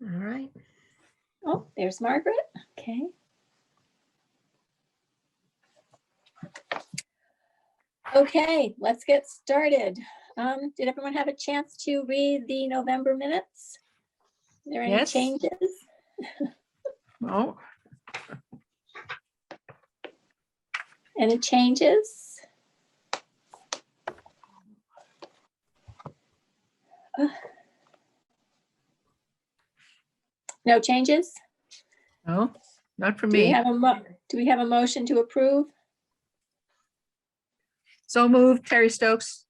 All right. Oh, there's Margaret. Okay. Okay, let's get started. Did everyone have a chance to read the November minutes? Are there any Yes. changes? Oh, Any changes? No changes? no, not for Do we me. have a motion to approve? So moved, Terry Stokes.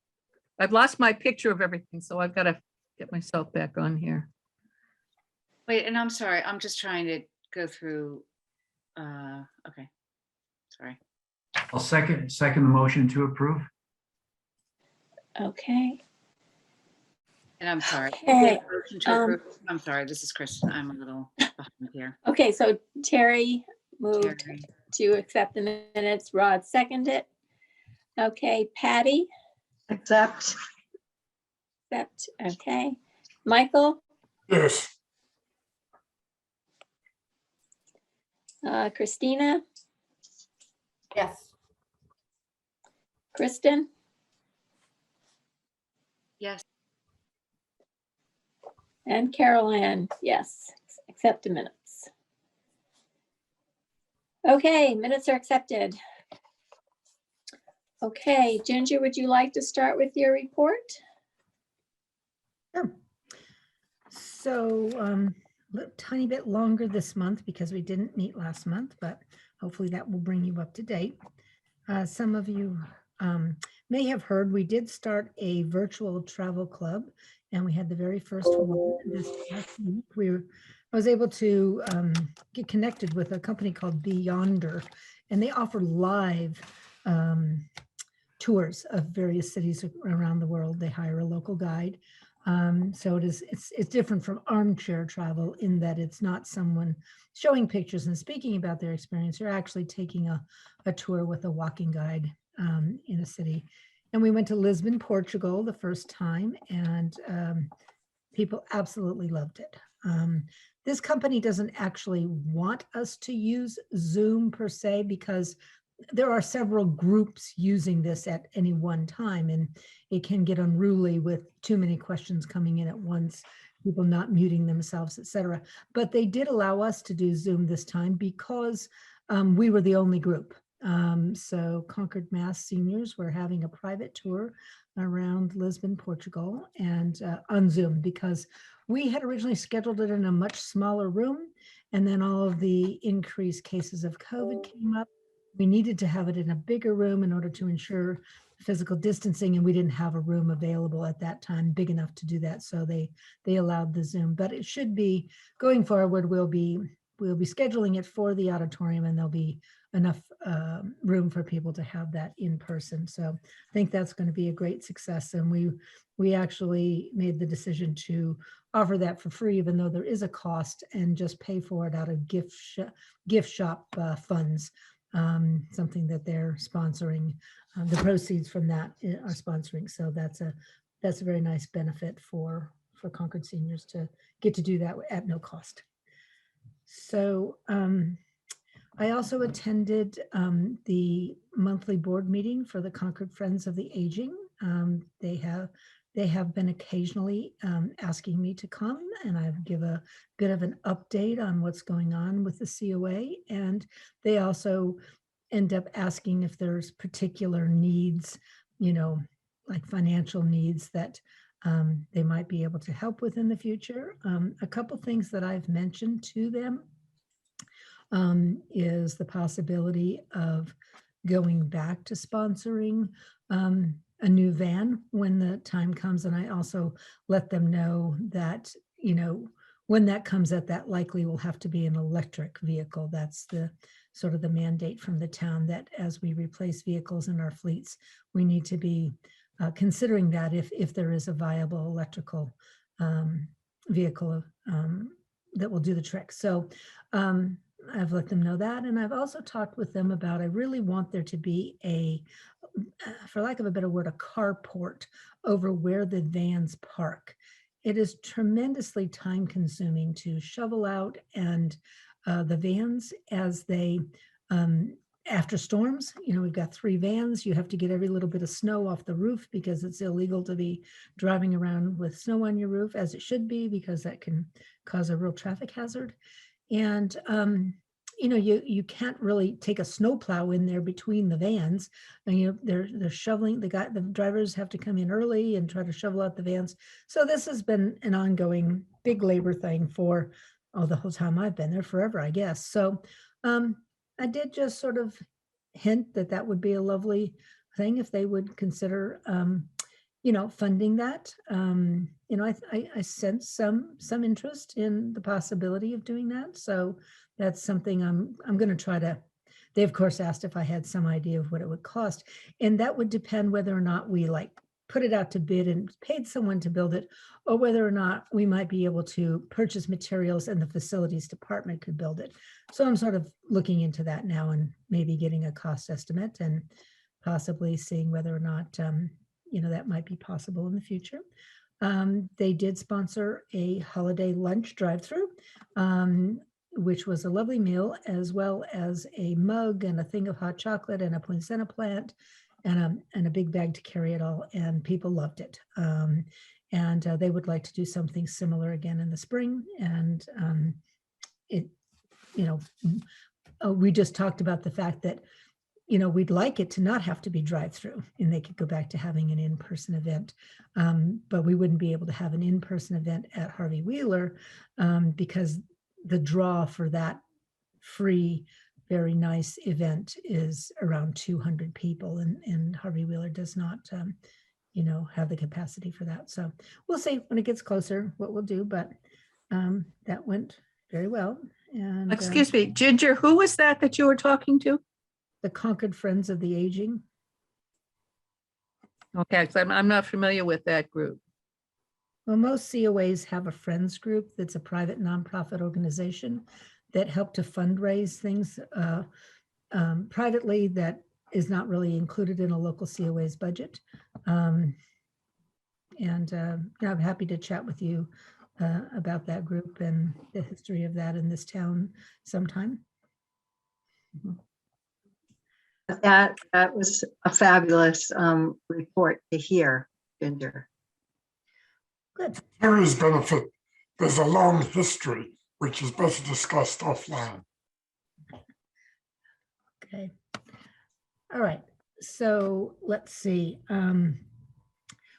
I've lost my picture of everything, so I've got to get myself back on here. Wait, and I'm sorry, I'm just trying to go through, okay, sorry. I'll second the motion to approve. Okay. And I'm sorry. Okay, Motion to approve. I'm sorry, this is Kristen. I'm a little behind here. okay, so Terry moved Terry. to accept the minutes. Rod seconded it. Okay, Patty, Accept. accept, okay. Michael, Yes. Christina, Yes. Kristen, Yes, and Carol Ann, yes, accept the minutes. Okay, minutes are accepted. Okay, Ginger, would you like to start with your report? Sure. So a tiny bit longer this month because we didn't meet last month, but hopefully that will bring you up to date. Some of you may have heard we did start a virtual travel club, and we had the very first one this past week. I was able to get connected with a company called Beyonder, and they offer live tours of various cities around the world. They hire a local guide. So it's different from armchair travel in that it's not someone showing pictures and speaking about their experience. You're actually taking a tour with a walking guide in a city. And we went to Lisbon, Portugal the first time, and people absolutely loved it. This company doesn't actually want us to use Zoom per se, because there are several groups using this at any one time, and it can get unruly with too many questions coming in at once, people not muting themselves, etc. But they did allow us to do Zoom this time because we were the only group. So Concord Mass seniors were having a private tour around Lisbon, Portugal, and on Zoom, because we had originally scheduled it in a much smaller room, and then all of the increased cases of COVID came up. We needed to have it in a bigger room in order to ensure physical distancing, and we didn't have a room available at that time big enough to do that. So they allowed the Zoom, but it should be going forward. We'll be scheduling it for the auditorium, and there'll be enough room for people to have that in person. So I think that's going to be a great success. And we actually made the decision to offer that for free, even though there is a cost, and just pay for it out of gift shop funds. Something that they're sponsoring. The proceeds from that are sponsoring. So that's a very nice benefit for Concord seniors to get to do that at no cost. So I also attended the monthly board meeting for the Concord Friends of the Aging. They have been occasionally asking me to come, and I give a bit of an update on what's going on with the COA. And they also end up asking if there's particular needs, like financial needs that they might be able to help with in the future. A couple things that I've mentioned to them is the possibility of going back to sponsoring a new van when the time comes. And I also let them know that, when that comes, that likely will have to be an electric vehicle. That's the sort of the mandate from the town, that as we replace vehicles in our fleets, we need to be considering that if there is a viable electrical vehicle that will do the trick. So I've let them know that. And I've also talked with them about, I really want there to be for lack of a better word, a carport over where the vans park. it is tremendously time consuming to shovel out and the vans as they, after storms, we've got 3 vans. You have to get every little bit of snow off the roof because it's illegal to be driving around with snow on your roof, as it should be, because that can cause a real traffic hazard. And, you can't really take a snowplow in there between the vans. And, they're shoveling, the drivers have to come in early and try to shovel out the vans. So this has been an ongoing big labor thing for, the whole time I've been there, forever, I guess. So I did just sort of hint that that would be a lovely thing if they would consider, funding that. I sense some interest in the possibility of doing that. So that's something I'm going to try to. They of course asked if I had some idea of what it would cost, and that would depend whether or not we put it out to bid and paid someone to build it, or whether or not we might be able to purchase materials and the facilities department could build it. So I'm sort of looking into that now and maybe getting a cost estimate and possibly seeing whether or not that might be possible in the future. They did sponsor a holiday lunch drive-through, which was a lovely meal, as well as a mug and a thing of hot chocolate and a poinsettia plant and a big bag to carry it all. And people loved it. And they would like to do something similar again in the spring. And we just talked about the fact that we'd like it to not have to be drive-through and they could go back to having an in-person event. But we wouldn't be able to have an in-person event at Harvey Wheeler because the draw for that free, very nice event is around 200 people, and Harvey Wheeler does not, have the capacity for that. So we'll see when it gets closer what we'll do, but that went very well. And Excuse me, Ginger, who was that you were talking to? the Concord Friends of the Aging. Okay, so I'm not familiar with that group. Well, most COAs have a friends group that's a private nonprofit organization that help to fundraise things privately that is not really included in a local COA's budget. I'm happy to chat with you about that group and the history of that in this town sometime. That was a fabulous report to hear, Ginger. Good. Terry's benefit, there's a long history, which is better discussed offline. Okay. All right. So let's see.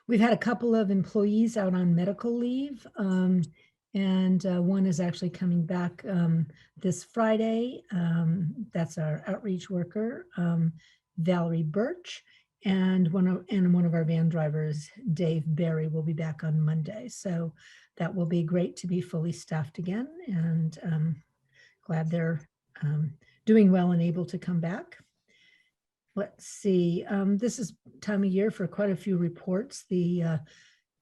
We've had a couple of employees out on medical leave, and one is actually coming back this Friday. That's our outreach worker, Valerie Birch, and one of our van drivers, Dave Berry, will be back on Monday. So that will be great to be fully staffed again, and glad they're doing well and able to come back. Let's see, this is time of year for quite a few reports. The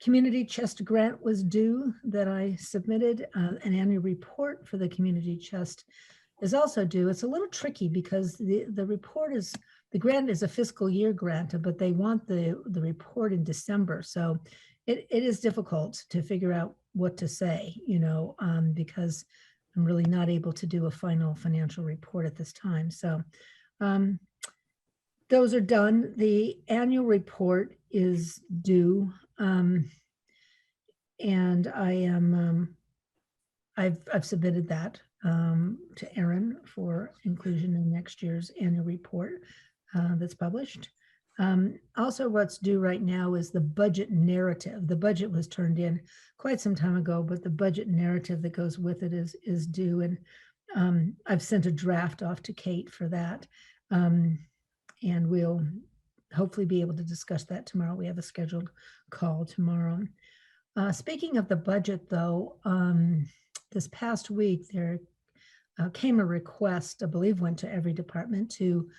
Community Chest grant was due that I submitted. An annual report for the Community Chest is also due. It's a little tricky because the report is, the grant is a fiscal year grant, but they want the report in December. So it is difficult to figure out what to say, because I'm really not able to do a final financial report at this time. So those are done. The annual report is due. And I am, I've submitted that to Erin for inclusion in next year's annual report that's published. Also, what's due right now is the budget narrative. The budget was turned in quite some time ago, but the budget narrative that goes with it is due. And I've sent a draft off to Kate for that. And we'll hopefully be able to discuss that tomorrow. We have a scheduled call tomorrow. Speaking of the budget, though, this past week there came a request, I believe went to every department, to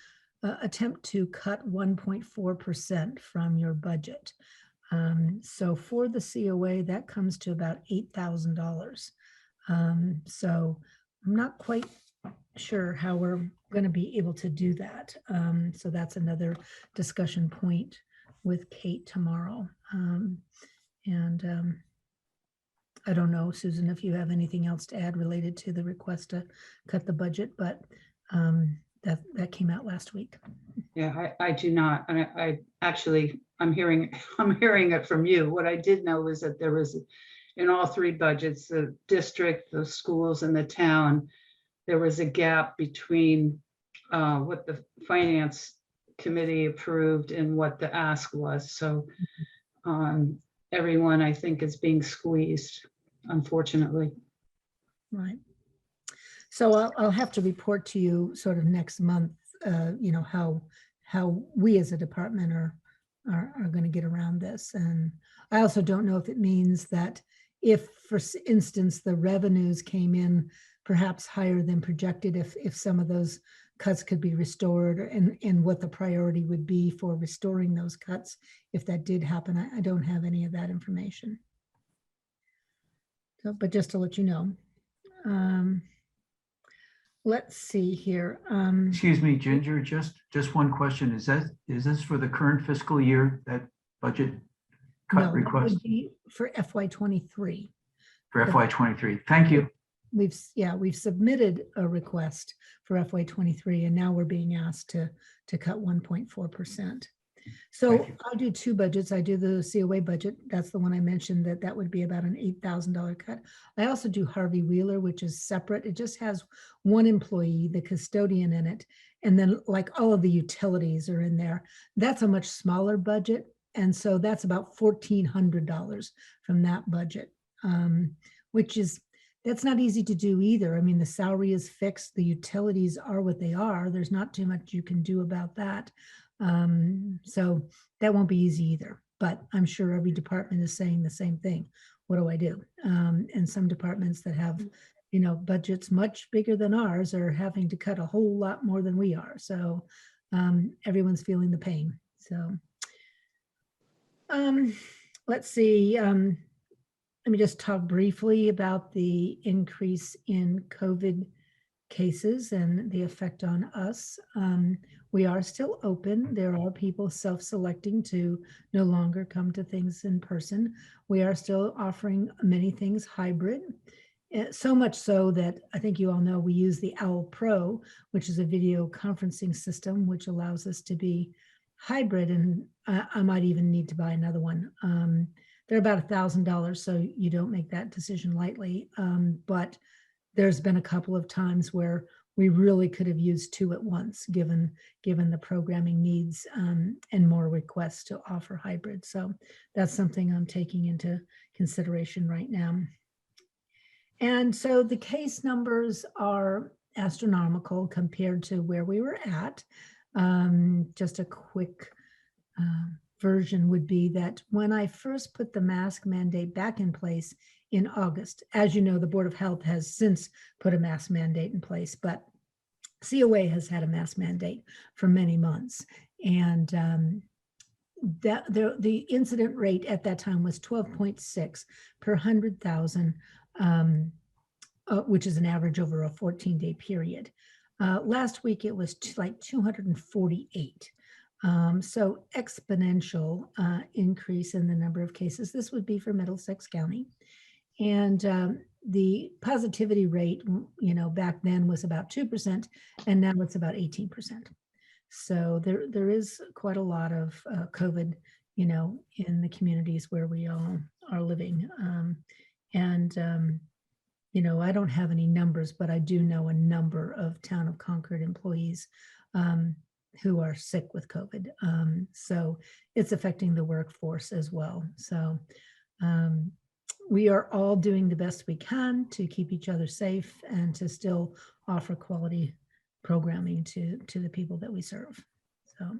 attempt to cut 1.4% from your budget. So for the COA, that comes to about $8,000. So I'm not quite sure how we're going to be able to do that. So that's another discussion point with Kate tomorrow. I don't know, Susan, if you have anything else to add related to the request to cut the budget, but that came out last week. Yeah, I do not. I actually, I'm hearing it from you. What I did know was that there was, in all three budgets, the district, the schools, and the town, there was a gap between what the finance committee approved and what the ask was. So everyone, I think, is being squeezed, unfortunately. Right. So I'll have to report to you sort of next month, you know, how we as a department are going to get around this. And I also don't know if it means that if, for instance, the revenues came in perhaps higher than projected, if some of those cuts could be restored, and what the priority would be for restoring those cuts if that did happen. I don't have any of that information. So, but just to let you know. Let's see here. Excuse me, Ginger, just one question. Is this for the current fiscal year, that budget No, cut that request would be for FY23. for FY23? Thank you. We've submitted a request for FY23, and now we're being asked to cut 1.4%. So Thank you. I do two budgets. I do the COA budget. That's the one I mentioned that would be about an $8,000 cut. I also do Harvey Wheeler, which is separate. It just has one employee, the custodian, in it. And then like all of the utilities are in there. That's a much smaller budget. And so that's about $1,400 from that budget, that's not easy to do either. I mean, the salary is fixed. The utilities are what they are. There's not too much you can do about that. So that won't be easy either, but I'm sure every department is saying the same thing. What do I do? And some departments that have, you know, budgets much bigger than ours are having to cut a whole lot more than we are. So everyone's feeling the pain. So let's see. Let me just talk briefly about the increase in COVID cases and the effect on us. We are still open. There are people self-selecting to no longer come to things in person. We are still offering many things hybrid, so much so that I think you all know we use the OWL Pro, which is a video conferencing system, which allows us to be hybrid, and I might even need to buy another one. They're about $1,000, so you don't make that decision lightly. But there's been a couple of times where we really could have used two at once, given the programming needs and more requests to offer hybrid. So that's something I'm taking into consideration right now. And so the case numbers are astronomical compared to where we were at. Just a quick version would be that when I first put the mask mandate back in place in August, as you know, the Board of Health has since put a mask mandate in place, but COA has had a mask mandate for many months. And the incident rate at that time was 12.6 per 100,000, which is an average over a 14-day period. Last week, it was like 248. So exponential increase in the number of cases. This would be for Middlesex County. And the positivity rate, you know, back then was about 2%, and now it's about 18%. So there is quite a lot of COVID, you know, in the communities where we all are living. You know, I don't have any numbers, but I do know a number of Town of Concord employees who are sick with COVID. So it's affecting the workforce as well. So we are all doing the best we can to keep each other safe and to still offer quality programming to the people that we serve. So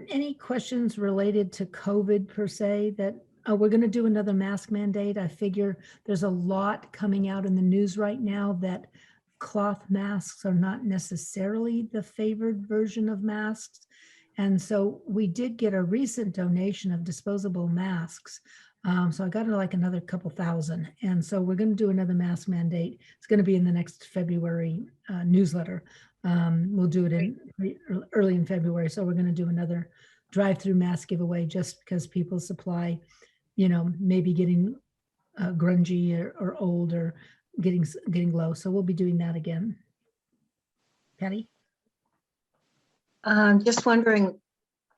any questions related to COVID per se that we're going to do another mask mandate? I figure there's a lot coming out in the news right now that cloth masks are not necessarily the favored version of masks. And so we did get a recent donation of disposable masks. So I got like another couple thousand. And so we're going to do another mask mandate. It's going to be in the next February newsletter. We'll do it in early in February. So we're going to do another drive-through mask giveaway just because people's supply, you know, maybe getting grungy or old or getting low. So we'll be doing that again. Patty? Just wondering,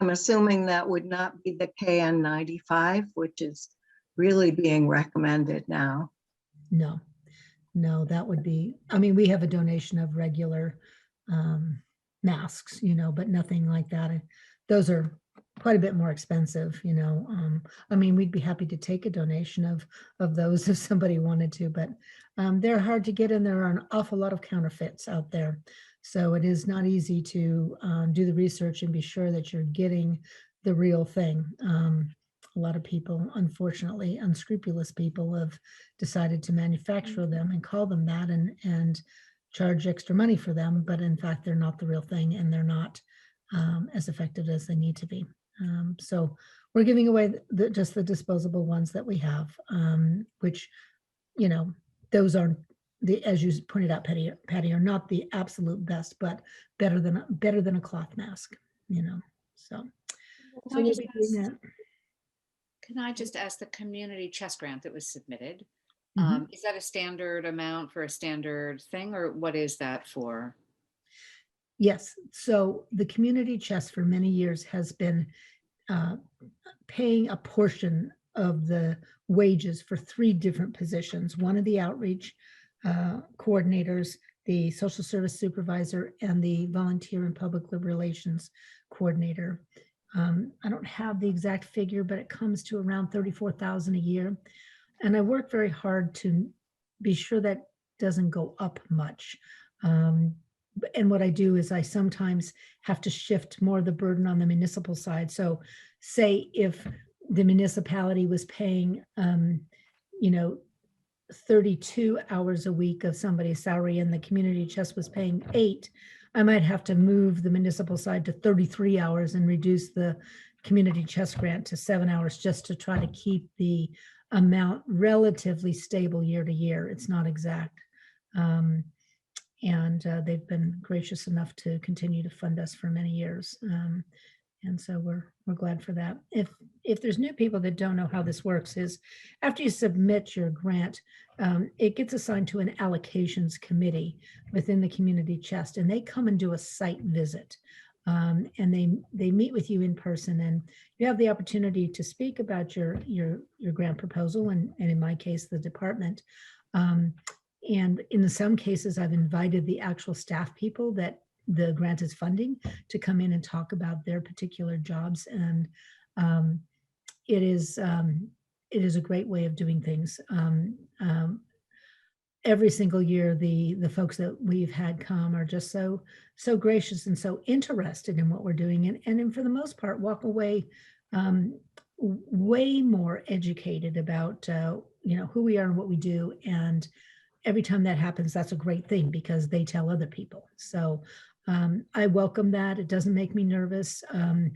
I'm assuming that would not be the KN95, which is really being recommended now. No, that would be, I mean, we have a donation of regular masks, but nothing like that. Those are quite a bit more expensive, I mean, we'd be happy to take a donation of those if somebody wanted to, but they're hard to get and there are an awful lot of counterfeits out there. So it is not easy to do the research and be sure that you're getting the real thing. A lot of people, unfortunately, unscrupulous people have decided to manufacture them and call them that and charge extra money for them, but in fact, they're not the real thing and they're not as effective as they need to be. So we're giving away just the disposable ones that we have, which, those are as you pointed out, Patty, are not the absolute best, but better than a cloth mask, so. So we'll be doing that. Can I just ask, the community chest grant that was submitted, Mhm. is that a standard amount for a standard thing, or what is that for? Yes, so the community chest for many years has been paying a portion of the wages for 3 different positions. One of the outreach coordinators, the social service supervisor, and the volunteer and public relations coordinator. I don't have the exact figure, but it comes to around $34,000 a year. And I work very hard to be sure that doesn't go up much. And what I do is I sometimes have to shift more of the burden on the municipal side. So say if the municipality was paying, 32 hours a week of somebody's salary and the community chest was paying 8, I might have to move the municipal side to 33 hours and reduce the community chest grant to 7 hours just to try to keep the amount relatively stable year to year. It's not exact. And they've been gracious enough to continue to fund us for many years. And so we're glad for that. If there's new people that don't know how this works, is after you submit your grant, it gets assigned to an allocations committee within the community chest, and they come and do a site visit. And they meet with you in person, and you have the opportunity to speak about your grant proposal, and in my case, the department. And in some cases, I've invited the actual staff people that the grant is funding to come in and talk about their particular jobs. And it is a great way of doing things. Every single year, the folks that we've had come are just so gracious and so interested in what we're doing, and for the most part, walk away way more educated about who we are and what we do. And every time that happens, that's a great thing because they tell other people. So I welcome that. It doesn't make me nervous. I'm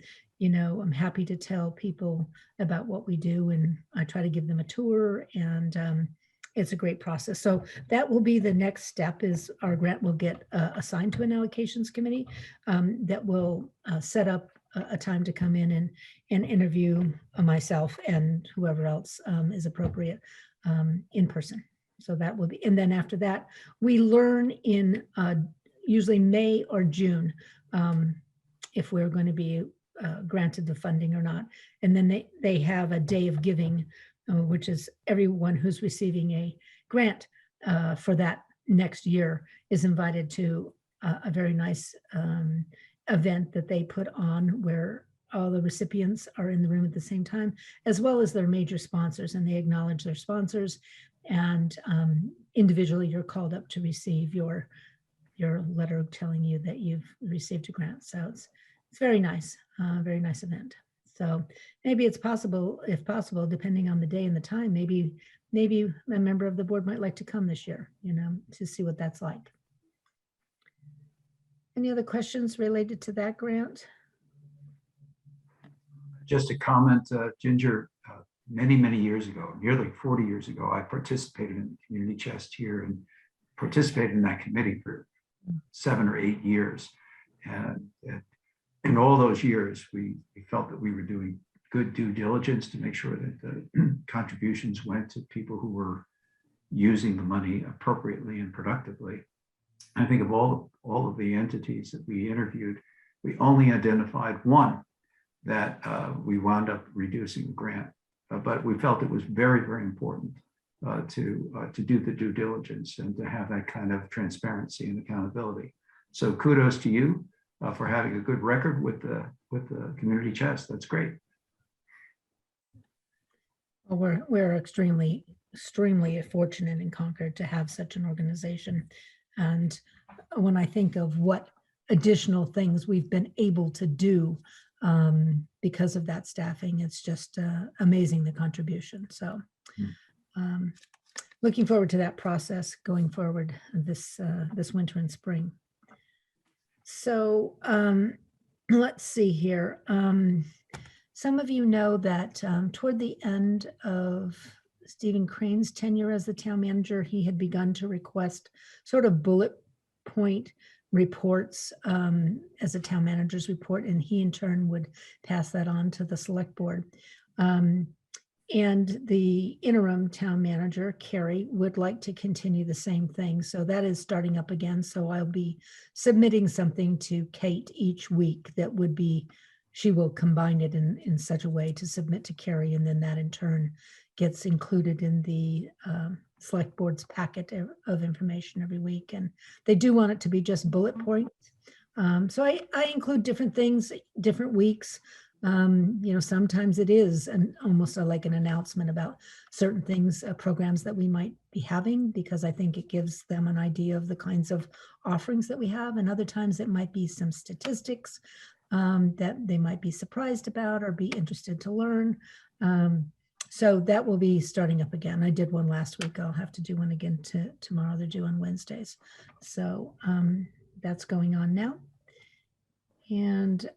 happy to tell people about what we do, and I try to give them a tour, and it's a great process. So that will be the next step, is our grant will get assigned to an allocations committee that will set up a time to come in and interview myself and whoever else is appropriate in person. So that will be, and then after that, we learn in usually May or June if we're going to be granted the funding or not. And then they have a day of giving, which is everyone who's receiving a grant for that next year is invited to a very nice event that they put on, where all the recipients are in the room at the same time, as well as their major sponsors, and they acknowledge their sponsors. And individually, you're called up to receive your letter telling you that you've received a grant. So it's very nice event. So maybe it's possible, if possible, depending on the day and the time, maybe a member of the board might like to come this year, to see what that's like. Any other questions related to that grant? Just a comment, Ginger, many years ago, nearly 40 years ago, I participated in the community chest here and participated in that committee for 7 or 8 years. And in all those years, we felt that we were doing good due diligence to make sure that the contributions went to people who were using the money appropriately and productively. I think of all of the entities that we interviewed, we only identified one that we wound up reducing the grant, but we felt it was very, very important to do the due diligence and to have that kind of transparency and accountability. So kudos to you for having a good record with the community chest. That's great. Well, we're extremely fortunate in Concord to have such an organization. And when I think of what additional things we've been able to do because of that staffing, it's just amazing, the contribution. So looking forward to that process going forward this winter and spring. So let's see here. Some of you know that toward the end of Stephen Crane's tenure as the town manager, he had begun to request sort of bullet point reports as a town manager's report, and he in turn would pass that on to the select board. And the interim town manager, Carrie, would like to continue the same thing. So that is starting up again. So I'll be submitting something to Kate each week that would be, she will combine it in such a way to submit to Carrie, and then that in turn gets included in the select board's packet of information every week. And they do want it to be just bullet points. So I include different things, different weeks. Sometimes it is almost like an announcement about certain things, programs that we might be having, because I think it gives them an idea of the kinds of offerings that we have. And other times it might be some statistics that they might be surprised about or be interested to learn. So that will be starting up again. I did one last week. I'll have to do one again tomorrow. They're due on Wednesdays. So that's going on now. And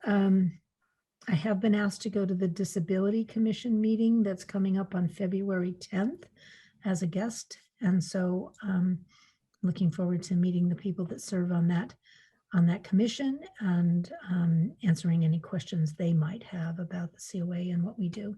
I have been asked to go to the Disability Commission meeting that's coming up on February 10th as a guest. And so looking forward to meeting the people that serve on that commission and answering any questions they might have about the COA and what we do.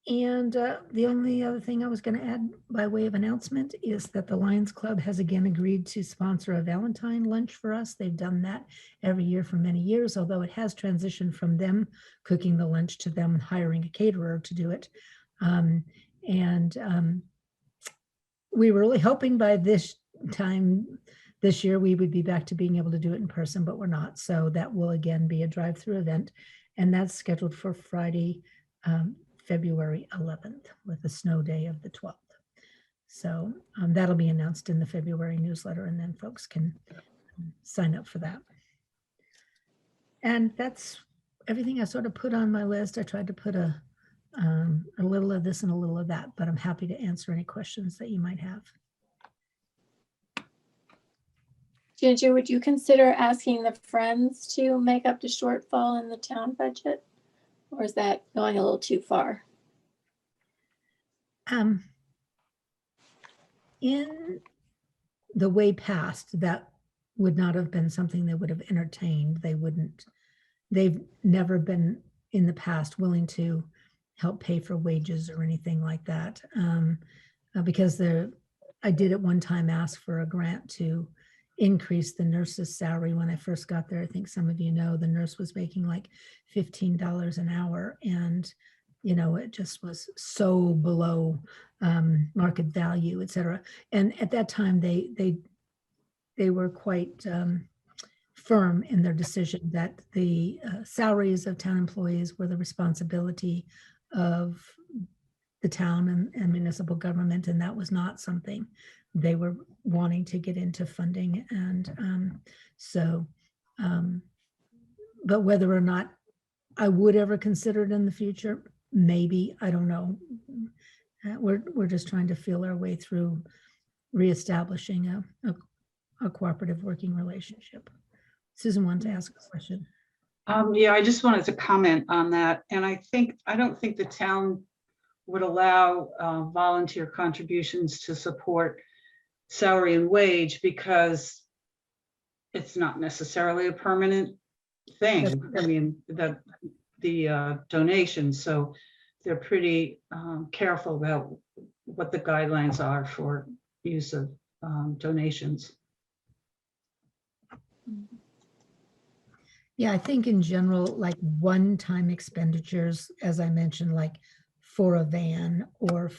And the only other thing I was going to add by way of announcement is that the Lions Club has again agreed to sponsor a Valentine Lunch for us. They've done that every year for many years, although it has transitioned from them cooking the lunch to them hiring a caterer to do it. We were really hoping by this time this year we would be back to being able to do it in person, but we're not. So that will again be a drive-through event, and that's scheduled for Friday, February 11th, with a snow day of the 12th. So that'll be announced in the February newsletter, and then folks can sign up for that. And that's everything I sort of put on my list. I tried to put a little of this and a little of that, but I'm happy to answer any questions that you might have. Ginger, would you consider asking the Friends to make up the shortfall in the town budget? Or is that going a little too far? In the way past, that would not have been something they would have entertained. They've never been in the past willing to help pay for wages or anything like that. Because I did at one time ask for a grant to increase the nurse's salary when I first got there. I think some of you know the nurse was making like $15 an hour, and it just was so below market value, et cetera. And at that time, they were quite firm in their decision that the salaries of town employees were the responsibility of the town and municipal government, and that was not something they were wanting to get into funding. And but whether or not I would ever consider it in the future, maybe, I don't know. We're just trying to feel our way through reestablishing a cooperative working relationship. Susan wanted to ask a question. Yeah, I just wanted to comment on that. And I don't think the town would allow volunteer contributions to support salary and wage, because it's not necessarily a permanent thing. I mean, that the donations. So they're pretty careful about what the guidelines are for use of donations. Yeah, I think in general, like one-time expenditures, as I mentioned, like for a van or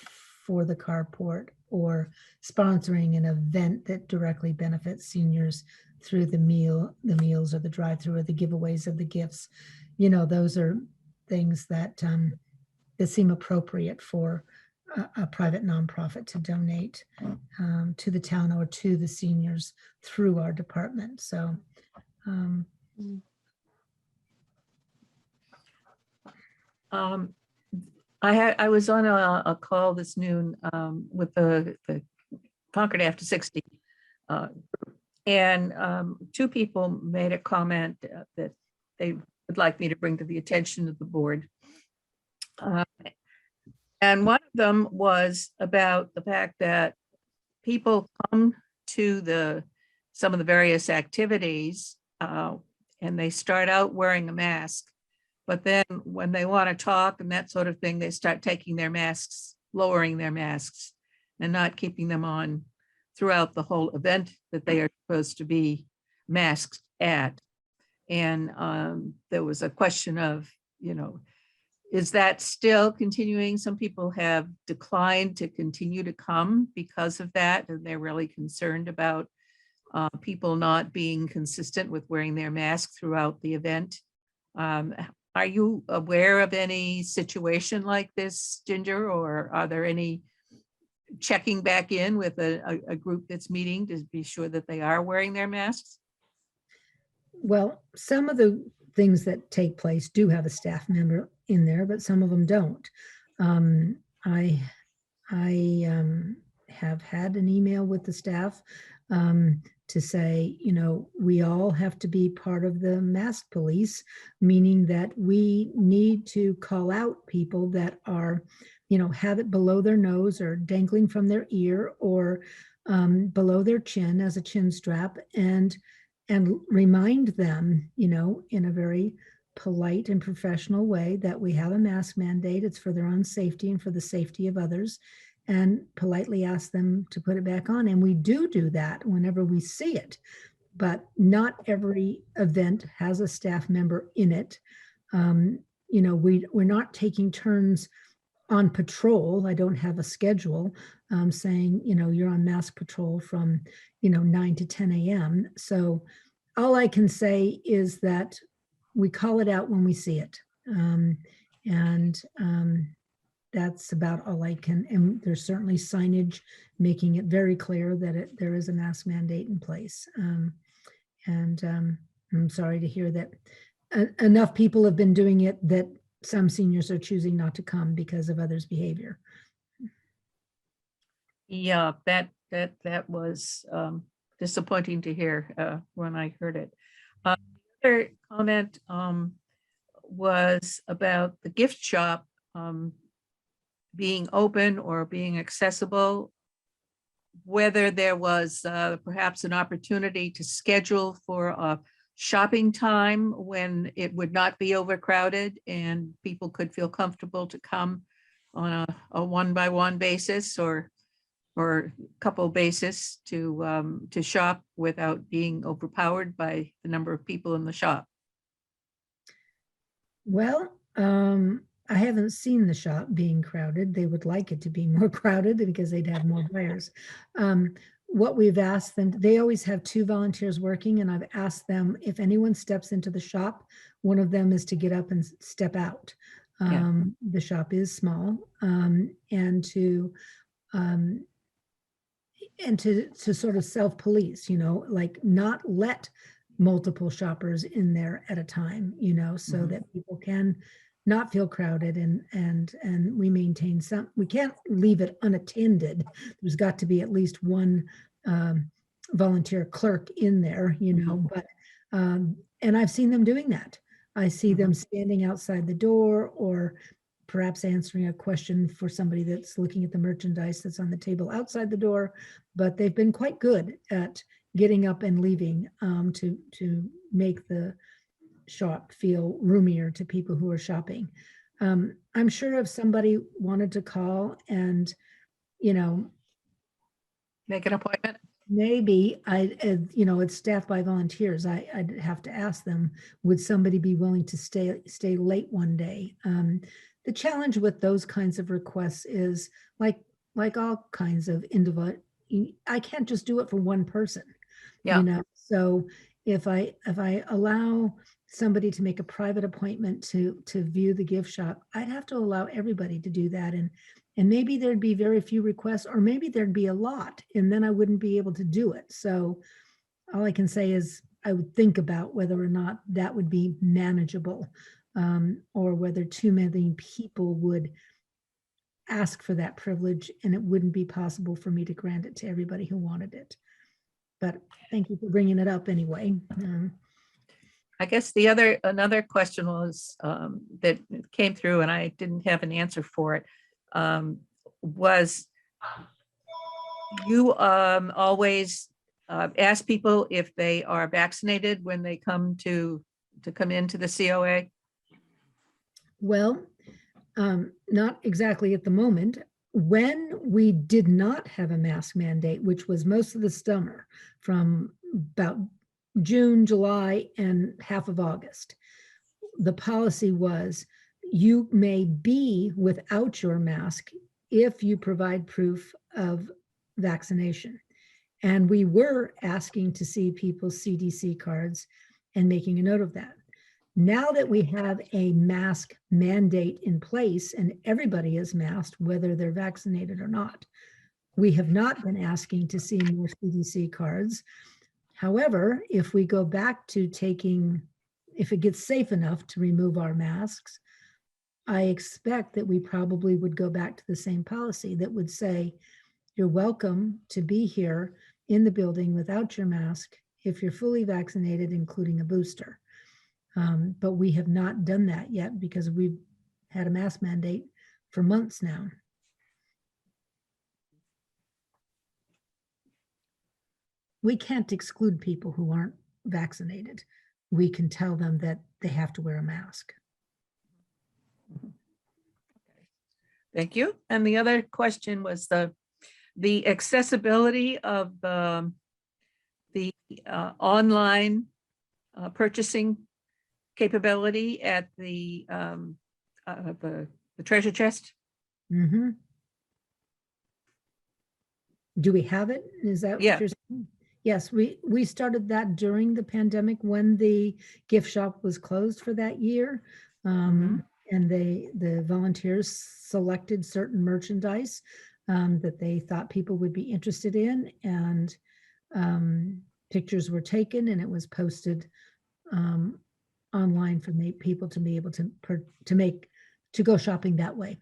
for the carport or sponsoring an event that directly benefits seniors through the meals or the drive-through or the giveaways of the gifts. You know, those are things that that seem appropriate for a private nonprofit to donate to the town or to the seniors through our department. So I was on a call this noon with the Concord After 60. And two people made a comment that they would like me to bring to the attention of the board. And one of them was about the fact that people come to some of the various activities and they start out wearing a mask. But then when they want to talk and that sort of thing, they start taking their masks, lowering their masks and not keeping them on throughout the whole event that they are supposed to be masked at. And there was a question of, you know, is that still continuing? Some people have declined to continue to come because of that. And they're really concerned about people not being consistent with wearing their mask throughout the event. Are you aware of any situation like this, Ginger, or are there any checking back in with a group that's meeting to be sure that they are wearing their masks? well, some of the things that take place do have a staff member in there, but some of them don't. I have had an email with the staff to say, you know, we all have to be part of the mask police, meaning that we need to call out people that are, you know, have it below their nose or dangling from their ear or below their chin as a chin strap, and remind them, you know, in a very polite and professional way that we have a mask mandate. It's for their own safety and for the safety of others, and politely ask them to put it back on. And we do that whenever we see it, but not every event has a staff member in it. You know, we're not taking turns on patrol. I don't have a schedule saying, you know, you're on mask patrol from, you know, 9 to 10 a.m. So all I can say is that we call it out when we see it. That's about all I can, and there's certainly signage making it very clear that there is a mask mandate in place. I'm sorry to hear that enough people have been doing it that some seniors are choosing not to come because of others' behavior. Yeah, that was disappointing to hear when I heard it. Another comment was about the gift shop being open or being accessible, whether there was perhaps an opportunity to schedule for a shopping time when it would not be overcrowded and people could feel comfortable to come on a one-by-one basis or couple basis to shop without being overpowered by the number of people in the shop. Well, I haven't seen the shop being crowded. They would like it to be more crowded because they'd have more buyers. What we've asked them, they always have 2 volunteers working, and I've asked them if anyone steps into the shop, one of them is to get up and step out. The shop is small, and to sort of self-police, you know, like not let multiple shoppers in there at a time, you know, so that people can not feel crowded, and we maintain we can't leave it unattended. There's got to be at least one volunteer clerk in there, you know, but and I've seen them doing that. I see them standing outside the door or perhaps answering a question for somebody that's looking at the merchandise that's on the table outside the door, but they've been quite good at getting up and leaving to make the shop feel roomier to people who are shopping. I'm sure if somebody wanted to call and, Make an appointment. maybe it's staffed by volunteers. I'd have to ask them, would somebody be willing to stay late one day? The challenge with those kinds of requests is like all kinds of individual, I can't just do it for one person. Yeah. So if I allow somebody to make a private appointment to view the gift shop, I'd have to allow everybody to do that. And maybe there'd be very few requests, or maybe there'd be a lot, and then I wouldn't be able to do it. So all I can say is I would think about whether or not that would be manageable, or whether too many people would ask for that privilege and it wouldn't be possible for me to grant it to everybody who wanted it. But thank you for bringing it up anyway. I guess another question was that came through and I didn't have an answer for it. Was you always ask people if they are vaccinated when they come to come into the COA? Well, not exactly at the moment. When we did not have a mask mandate, which was most of the summer from about June, July, and half of August, the policy was you may be without your mask if you provide proof of vaccination. And we were asking to see people's CDC cards and making a note of that. Now that we have a mask mandate in place and everybody is masked, whether they're vaccinated or not, we have not been asking to see more CDC cards. However, if we go back to if it gets safe enough to remove our masks, I expect that we probably would go back to the same policy that would say, you're welcome to be here in the building without your mask if you're fully vaccinated, including a booster. But we have not done that yet because we've had a mask mandate for months now. We can't exclude people who aren't vaccinated. We can tell them that they have to wear a mask. Thank you. And the other question was the accessibility of the online purchasing capability at the treasure chest. Mm-hmm. Do we have it? Is that Yeah. what you're saying? Yes, we started that during the pandemic when the gift shop was closed for that year. And the volunteers selected certain merchandise that they thought people would be interested in, and pictures were taken and it was posted online for people to be able to go shopping that way.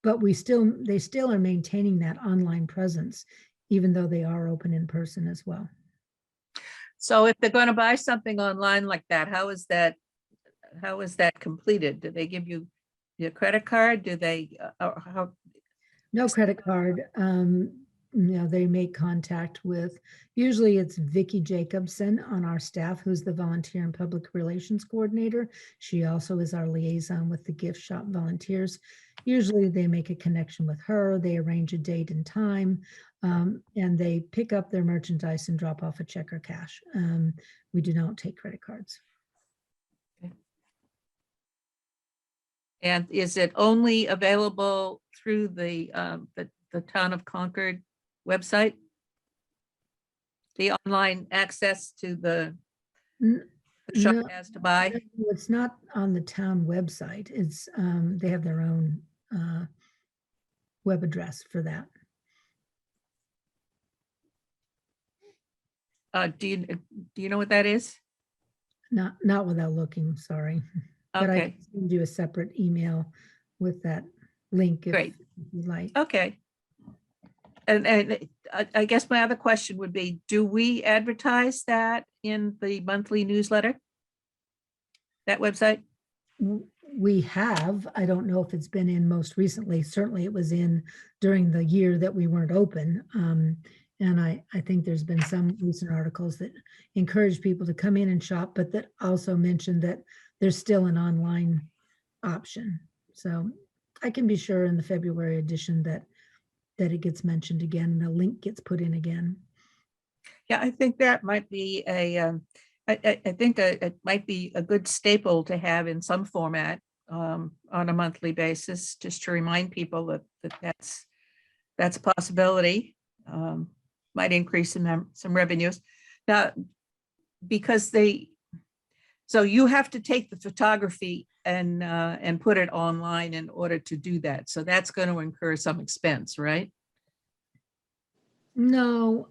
But they still are maintaining that online presence, even though they are open in person as well. So if they're going to buy something online like that, how is that completed? Do they give you your credit card? Do they, how? No credit card. They make contact with, usually it's Vicki Jacobson on our staff, who's the volunteer and public relations coordinator. She also is our liaison with the gift shop volunteers. Usually they make a connection with her, they arrange a date and time, and they pick up their merchandise and drop off a check or cash. We do not take credit cards. And is it only available through the Town of Concord website? The online access to the shop No, has to buy? no, it's not on the town website. It's they have their own web address for that. Do you know what that is? Not without looking, sorry. But I Okay, can send you a separate email with that link if Great. you'd like. okay. And I guess my other question would be, do we advertise that in the monthly newsletter? That website? We have, I don't know if it's been in most recently. Certainly it was in during the year that we weren't open. And I think there's been some recent articles that encourage people to come in and shop, but that also mention that there's still an online option. So I can be sure in the February edition that it gets mentioned again and a link gets put in again. Yeah, I think that might be I think it might be a good staple to have in some format on a monthly basis, just to remind people that's a possibility. Might increase some revenues. Now, because so you have to take the photography and put it online in order to do that. So that's going to incur some expense, right? No,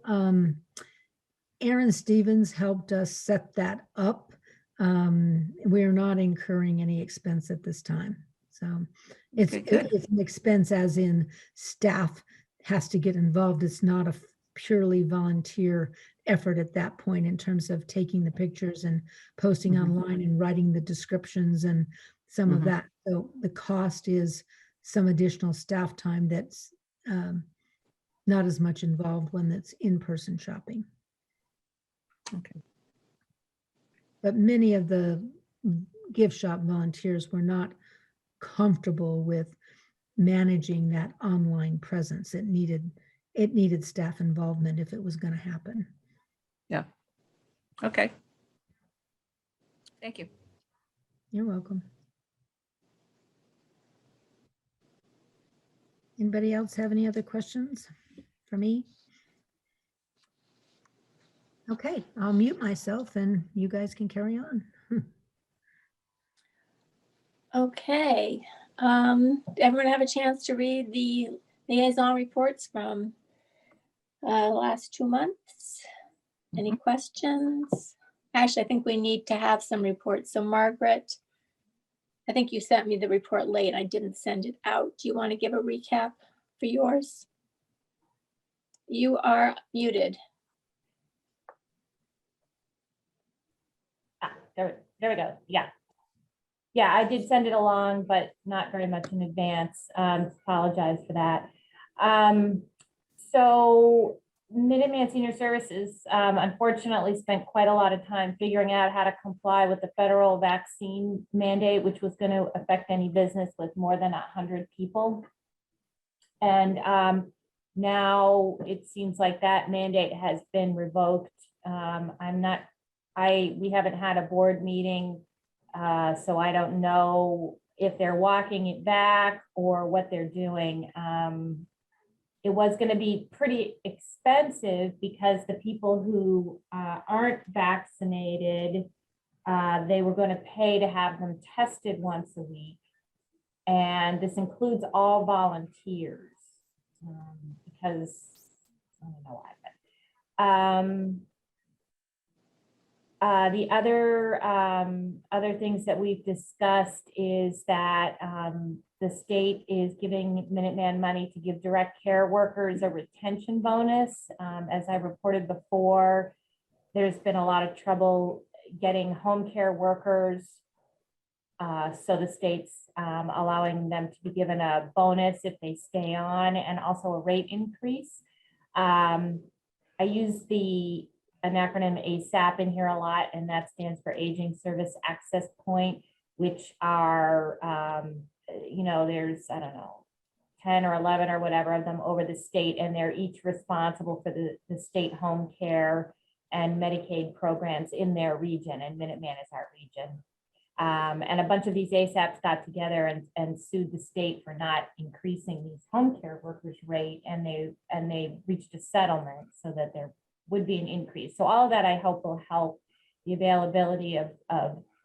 Aaron Stevens helped us set that up. We're not incurring any expense at this time. So it's, Okay, good. it's an expense as in staff has to get involved. It's not a purely volunteer effort at that point in terms of taking the pictures and posting Mhm. online and writing the descriptions and some of Mhm. that. So the cost is some additional staff time that's not as much involved when it's in-person shopping. Okay. But many of the gift shop volunteers were not comfortable with managing that online presence. It needed staff involvement if it was going to happen. Yeah. Okay. Thank you. You're welcome. Anybody else have any other questions for me? Okay, I'll mute myself and you guys can carry on. Okay. Everyone have a chance to read the liaison reports from the last 2 months? Any questions? Actually, I think we need to have some reports. So Margaret, I think you sent me the report late. I didn't send it out. Do you want to give a recap for yours? You are muted. There we go. Yeah. Yeah, I did send it along, but not very much in advance. Apologize for that. So Minuteman Senior Services unfortunately spent quite a lot of time figuring out how to comply with the federal vaccine mandate, which was going to affect any business with more than 100 people. And now it seems like that mandate has been revoked. We haven't had a board meeting, so I don't know if they're walking it back or what they're doing. It was going to be pretty expensive because the people who aren't vaccinated, they were going to pay to have them tested once a week. And this includes all volunteers because I don't know why, but the other things that we've discussed is that the state is giving Minuteman money to give direct care workers a retention bonus. As I reported before, there's been a lot of trouble getting home care workers. So the state's allowing them to be given a bonus if they stay on and also a rate increase. I use an acronym ASAP in here a lot, and that stands for Aging Service Access Point, which are, there's, I don't know, 10 or 11 or whatever of them over the state, and they're each responsible for the state home care and Medicaid programs in their region, and Minuteman is our region. And a bunch of these ASAPs got together and sued the state for not increasing these home care workers' rate, and they reached a settlement so that there would be an increase. So all of that I hope will help the availability of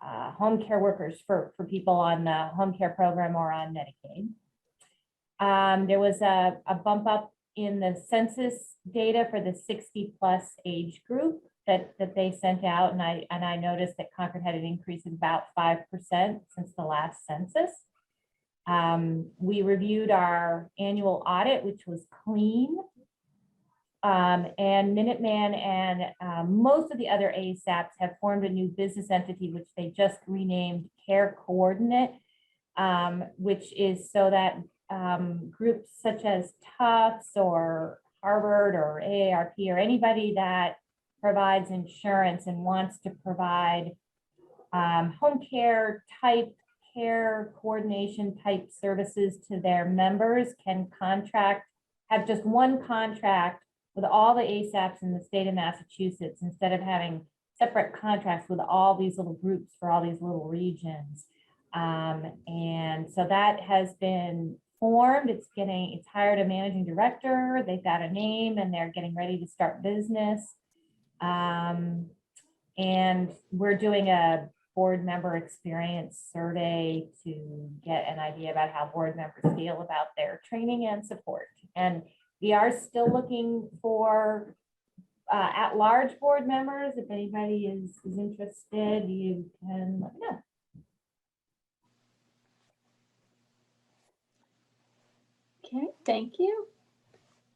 home care workers for people on the home care program or on Medicaid. There was a bump up in the census data for the 60+ age group that they sent out, and I noticed that Concord had an increase of about 5% since the last census. We reviewed our annual audit, which was clean. And Minuteman and most of the other ASAPs have formed a new business entity, which they just renamed Care Coordinate, which is so that groups such as Tufts or Harvard or AARP or anybody that provides insurance and wants to provide home care type care coordination type services to their members can have just one contract with all the ASAPs in the state of Massachusetts instead of having separate contracts with all these little groups for all these little regions. And so that has been formed. It's hired a managing director. They've got a name and they're getting ready to start business. And we're doing a board member experience survey to get an idea about how board members feel about their training and support. And we are still looking for at-large board members. If anybody is interested, you can let me know. Okay, thank you.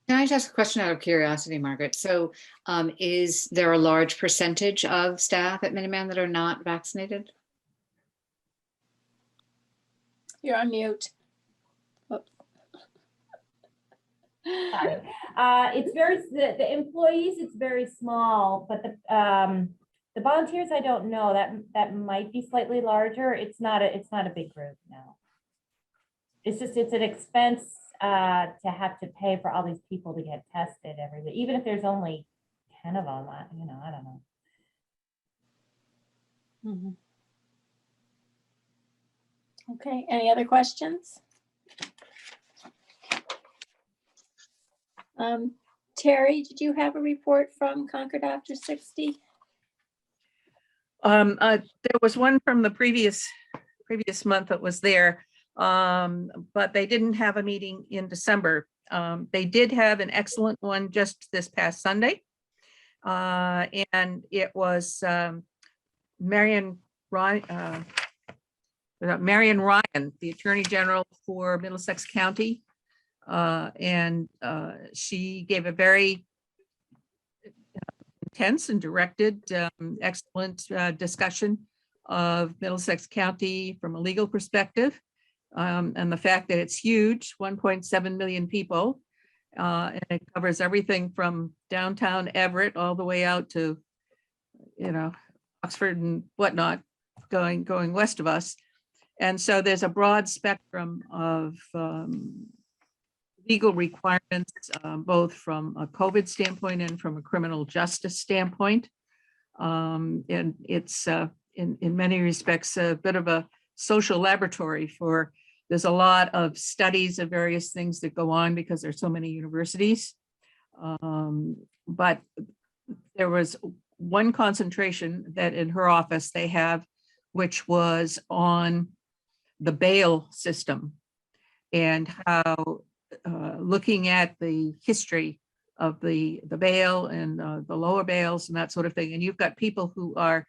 Can I just ask a question out of curiosity, Margaret? So is there a large percentage of staff at Minuteman that are not vaccinated? You're on mute. Oops. Sorry. It's the employees, it's very small, but the volunteers, I don't know, that might be slightly larger. It's not a big group, no. It's an expense to have to pay for all these people to get tested every week, even if there's only 10 of them, I don't know. Mhm. Okay, any other questions? Terry, did you have a report from Concord After 60? There was one from the previous month that was there, but they didn't have a meeting in December. They did have an excellent one just this past Sunday. And it was Marion Ryan, the Attorney General for Middlesex County. And she gave a very intense and directed, excellent discussion of Middlesex County from a legal perspective, and the fact that it's huge, 1.7 million people, and it covers everything from downtown Everett all the way out to, Oxford and whatnot, going west of us. And so there's a broad spectrum of legal requirements, both from a COVID standpoint and from a criminal justice standpoint. And it's in many respects a bit of a social laboratory there's a lot of studies of various things that go on because there's so many universities. But there was one concentration that in her office they have, which was on the bail system and how looking at the history of the bail and the lower bails and that sort of thing. And you've got people who are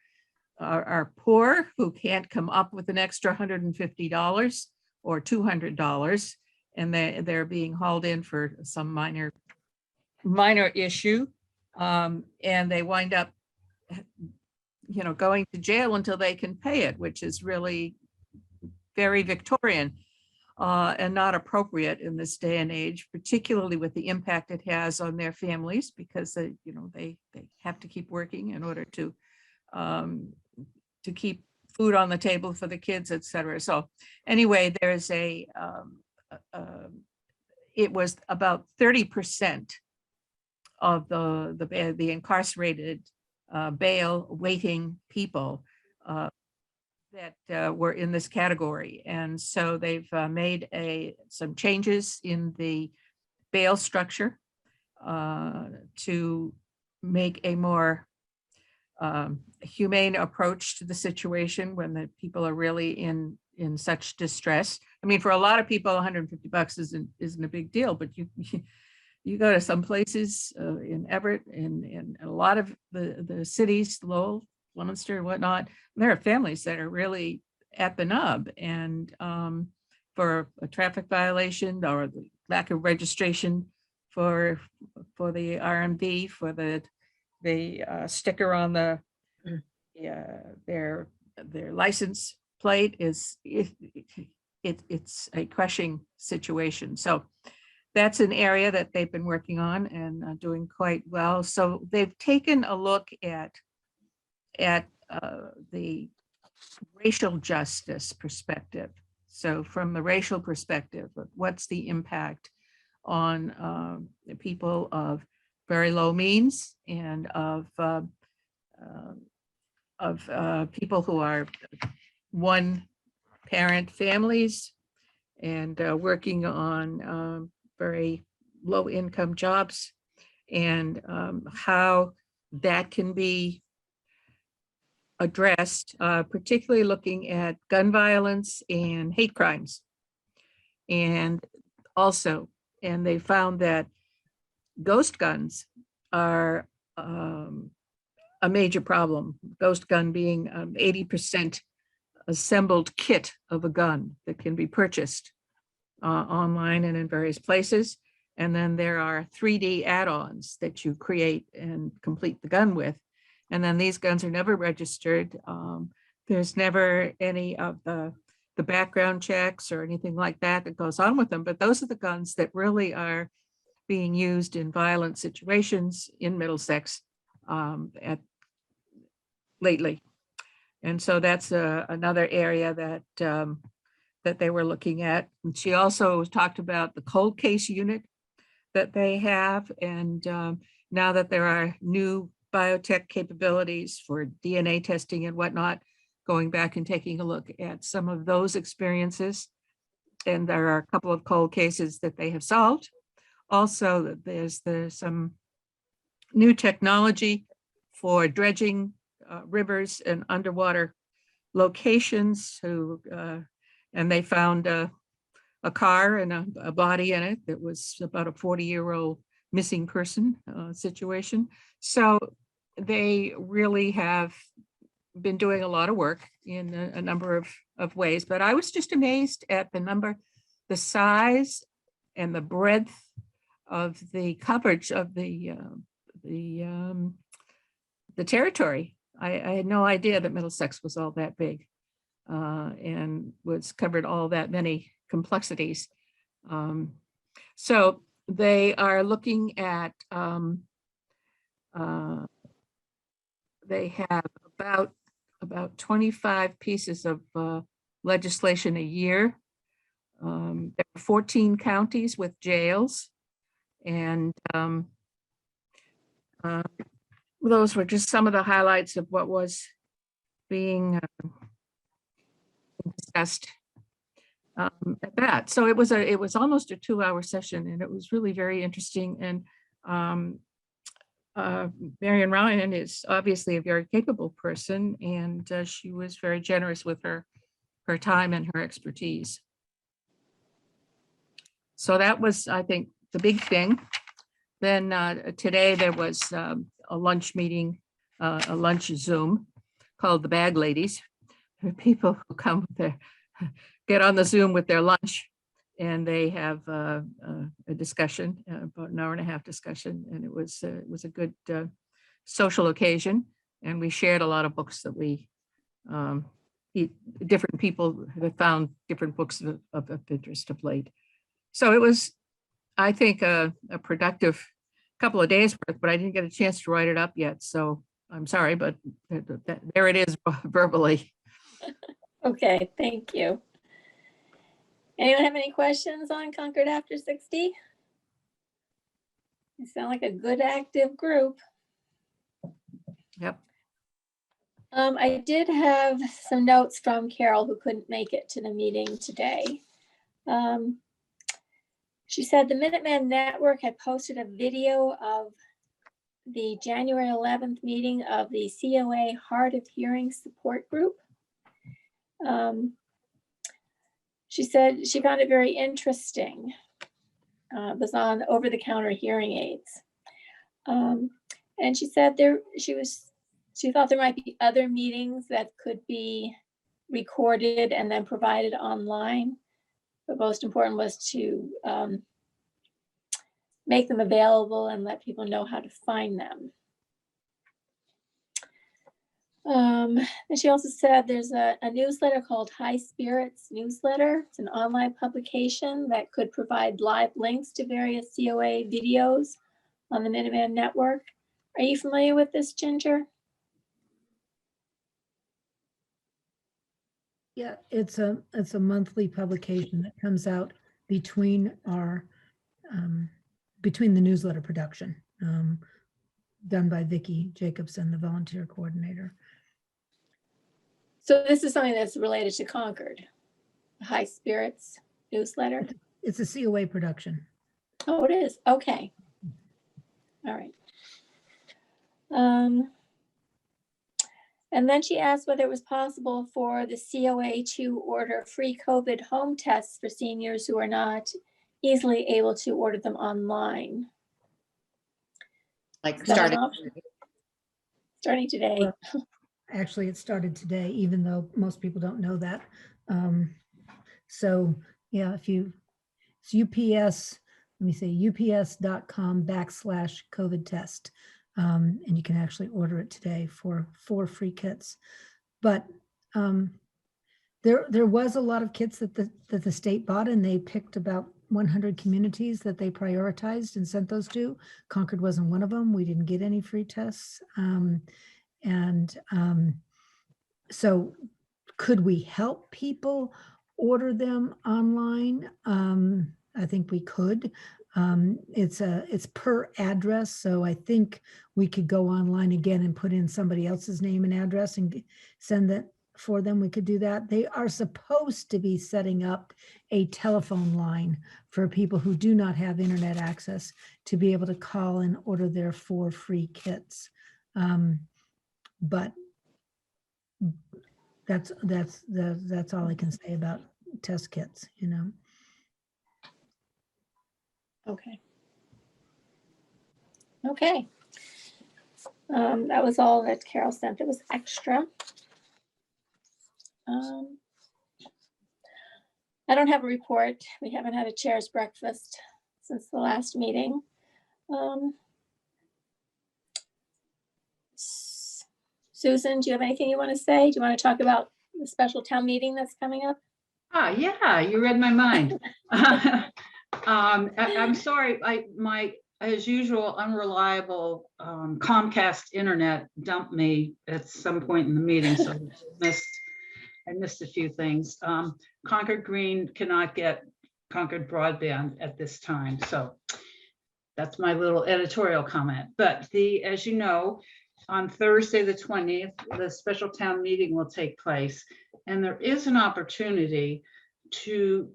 poor, who can't come up with an extra $150 or $200, and they're being hauled in for some minor issue, and they wind up, going to jail until they can pay it, which is really very Victorian and not appropriate in this day and age, particularly with the impact it has on their families, because they have to keep working in order to keep food on the table for the kids, et cetera. So anyway, there's it was about 30% of the incarcerated bail waiting people that were in this category. And so they've made some changes in the bail structure to make a more humane approach to the situation when the people are really in such distress. I mean, for a lot of people, $150 isn't a big deal, but you go to some places in Everett and in a lot of the cities, Lowell, Leominster, whatnot, there are families that are really at the nub, and for a traffic violation or the lack of registration for the RMV, for the sticker on their license plate it's a crushing situation. So that's an area that they've been working on and doing quite well. So they've taken a look at the racial justice perspective. So from the racial perspective, what's the impact on the people of very low means and of people who are one parent families and working on very low income jobs, and how that can be addressed, particularly looking at gun violence and hate crimes. And also, and they found that ghost guns are a major problem. Ghost gun being 80% assembled kit of a gun that can be purchased online and in various places. And then there are 3D add-ons that you create and complete the gun with. And then these guns are never registered. There's never any of the background checks or anything like that that goes on with them. But those are the guns that really are being used in violent situations in Middlesex lately. And so that's another area that that they were looking at. And she also talked about the cold case unit that they have. And now that there are new biotech capabilities for DNA testing and whatnot, going back and taking a look at some of those experiences. And there are a couple of cold cases that they have solved. Also, there's some new technology for dredging rivers and underwater locations and they found a car and a body in it that was about a 40-year-old missing person situation. So they really have been doing a lot of work in a number of ways, but I was just amazed at the size and the breadth of the coverage of the territory. I had no idea that Middlesex was all that big and was covered all that many complexities. So they are looking at, they have about 25 pieces of legislation a year. There are 14 counties with jails, and those were just some of the highlights of what was being discussed at that. So it was almost a 2-hour session, and it was really very interesting. And Marian Ryan is obviously a very capable person, and she was very generous with her time and her expertise. So that was, I think, the big thing. Then today there was a lunch meeting, a lunch Zoom called the Bag Ladies. People who come with their, get on the Zoom with their lunch, and they have a discussion, about an hour and a half discussion, and it was a good social occasion. And we shared a lot of books that we, different people have found different books of interest of late. So it was, I think, a productive couple of days worth, but I didn't get a chance to write it up yet. So I'm sorry, but there it is verbally. Okay, thank you. Anyone have any questions on Concord After 60? You sound like a good active group. Yep. I did have some notes from Carol, who couldn't make it to the meeting today. She said the Minuteman Network had posted a video of the January 11th meeting of the COA Hard of Hearing Support Group. She said she found it very interesting. It was on over-the-counter hearing aids. And she said she thought there might be other meetings that could be recorded and then provided online. But most important was to make them available and let people know how to find them. And she also said there's a newsletter called High Spirits Newsletter. It's an online publication that could provide live links to various COA videos on the Minuteman Network. Are you familiar with this, Ginger? Yeah, it's a monthly publication that comes out between our between the newsletter production, done by Vicki Jacobson, the volunteer coordinator. So this is something that's related to Concord, High Spirits Newsletter. It's a COA production. Oh, it is. Okay. All right. And then she asked whether it was possible for the COA to order free COVID home tests for seniors who are not easily able to order them online. Like Is that an starting. option? Starting today. Actually, it started today, even though most people don't know that. So yeah, if you, it's UPS, let me say ups.com/COVID test. And you can actually order it today for 4 free kits. But there was a lot of kits that the state bought, and they picked about 100 communities that they prioritized and sent those to. Concord wasn't one of them. We didn't get any free tests. So could we help people order them online? I think we could. It's per address. So I think we could go online again and put in somebody else's name and address and send that for them. We could do that. They are supposed to be setting up a telephone line for people who do not have internet access to be able to call and order their 4 free kits. But that's all I can say about test kits, you know. Okay. Okay. That was all that Carol sent. It was extra. I don't have a report. We haven't had a chair's breakfast since the last meeting. Susan, do you have anything you want to say? Do you want to talk about the special town meeting that's coming up? Yeah, you read my mind. I'm sorry, my, as usual, unreliable Comcast internet dumped me at some point in the meeting, so I missed a few things. Concord Green cannot get Concord broadband at this time, so that's my little editorial comment. But as you know, on Thursday, the 20th, the special town meeting will take place, and there is an opportunity to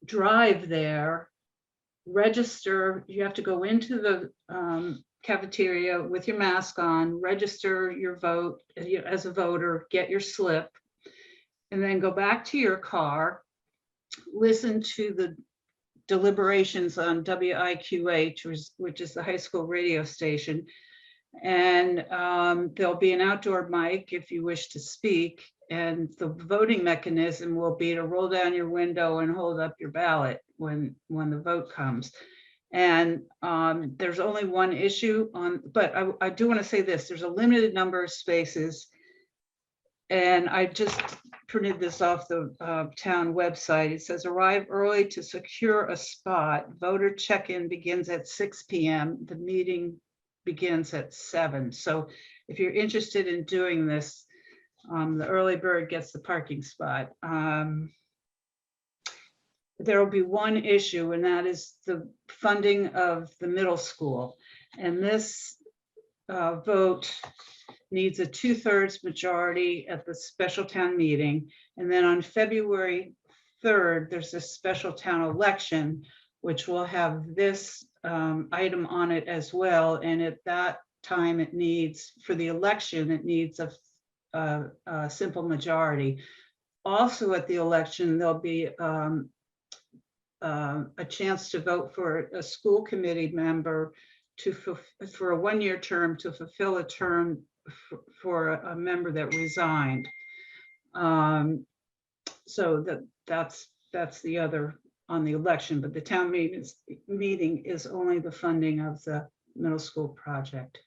drive there, register. You have to go into the cafeteria with your mask on, register your vote as a voter, get your slip, and then go back to your car, listen to the deliberations on WIQH, which is the high school radio station. And there'll be an outdoor mic if you wish to speak. And the voting mechanism will be to roll down your window and hold up your ballot when the vote comes. And there's only one issue but I do want to say this, there's a limited number of spaces. And I just printed this off the town website. It says, arrive early to secure a spot. Voter check-in begins at 6 p.m. The meeting begins at 7. So if you're interested in doing this, the early bird gets the parking spot. There will be one issue, and that is the funding of the middle school. And this vote needs a 2/3 majority at the special town meeting. And then on February 3rd, there's a special town election, which will have this item on it as well. And at that time, it needs, for the election, it needs a simple majority. Also at the election, there'll be a chance to vote for a school committee member for a 1-year term to fulfill a term for a member that resigned. So that's the other on the election, but the town meeting is only the funding of the middle school project.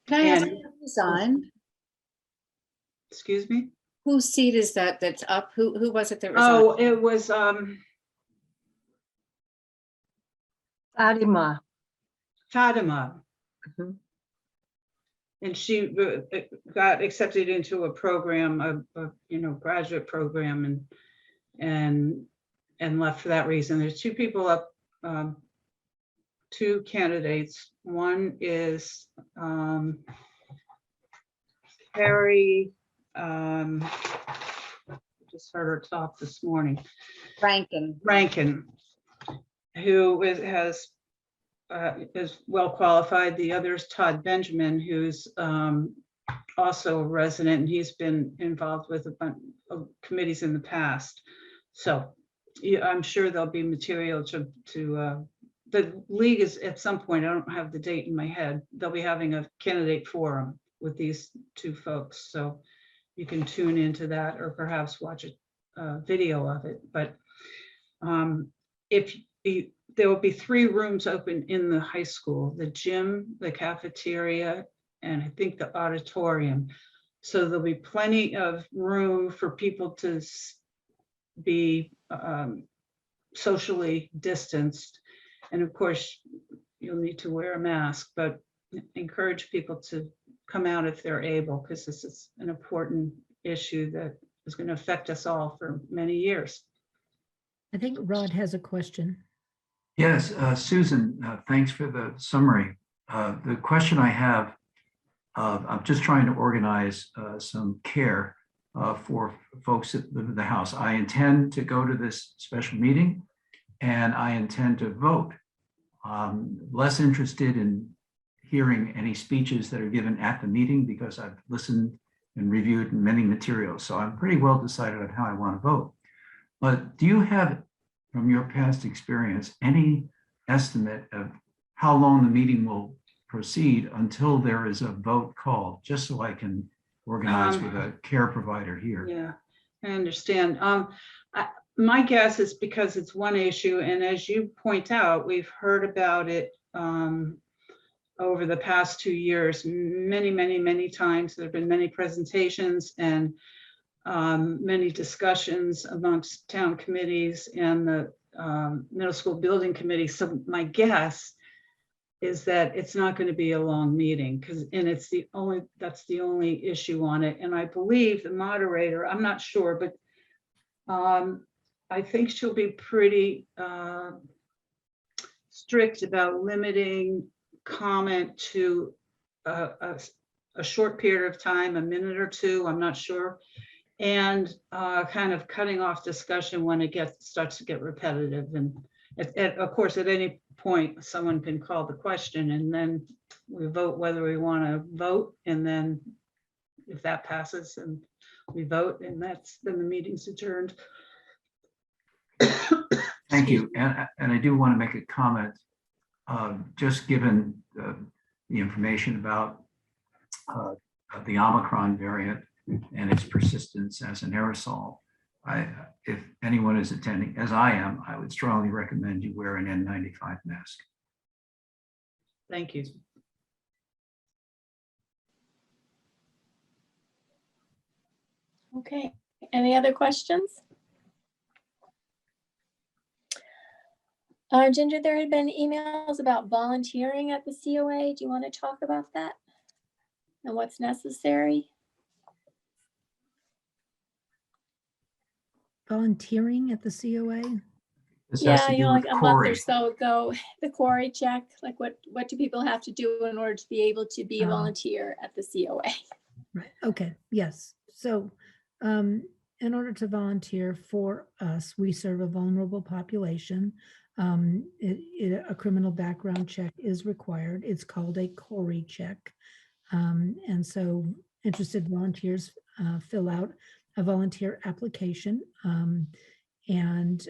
Can I ask And- who's on? Excuse me? Whose seat is that that's up? Who was it that was Oh, on? it was, Fatima. Fatima. Mhm. And she got accepted into a program, graduate program, and left for that reason. There's two people up, two candidates. One is Carrie, just heard her talk this morning, Rankin. Rankin, who is well qualified. The other is Todd Benjamin, who's also a resident, and he's been involved with a bunch of committees in the past. So yeah, I'm sure there'll be material to the league is at some point, I don't have the date in my head, they'll be having a candidate forum with these two folks. So you can tune into that or perhaps watch a video of it. But there will be 3 rooms open in the high school: the gym, the cafeteria, and I think the auditorium. So there'll be plenty of room for people to be socially distanced. And of course, you'll need to wear a mask, but encourage people to come out if they're able, because this is an important issue that is going to affect us all for many years. I think Rod has a question. Yes, Susan, thanks for the summary. The question I have, I'm just trying to organize some care for folks that live in the house. I intend to go to this special meeting and I intend to vote. Less interested in hearing any speeches that are given at the meeting because I've listened and reviewed many materials. So I'm pretty well decided on how I want to vote. But do you have, from your past experience, any estimate of how long the meeting will proceed until there is a vote called, just so I can organize with a care provider here? Yeah, I understand. My guess is because it's one issue, and as you point out, we've heard about it over the past 2 years, many times. There have been many presentations and many discussions amongst town committees and the middle school building committee. So my guess is that it's not going to be a long meeting, that's the only issue on it. And I believe the moderator, I'm not sure, but I think she'll be pretty strict about limiting comment to a short period of time, a minute or two, I'm not sure, and kind of cutting off discussion when it starts to get repetitive. And of course, at any point, someone can call the question, and then we vote whether we want to vote, and then if that passes, and we vote, and then the meeting's adjourned. Thank you. And I do want to make a comment, just given the information about the Omicron variant and its persistence as an aerosol. If anyone is attending, as I am, I would strongly recommend you wear an N95 mask. Thank you. Okay, any other questions? Ginger, there had been emails about volunteering at the COA. Do you want to talk about that and what's necessary? Volunteering at the COA? This has Yeah, to you do know, with like a month or Corey. so ago, the quarry check, like what do people have to do in order to be able to be a Oh. volunteer at the COA? Right, okay, yes. So in order to volunteer for us, we serve a vulnerable population. A criminal background check is required. It's called a CORI check. And so interested volunteers fill out a volunteer application and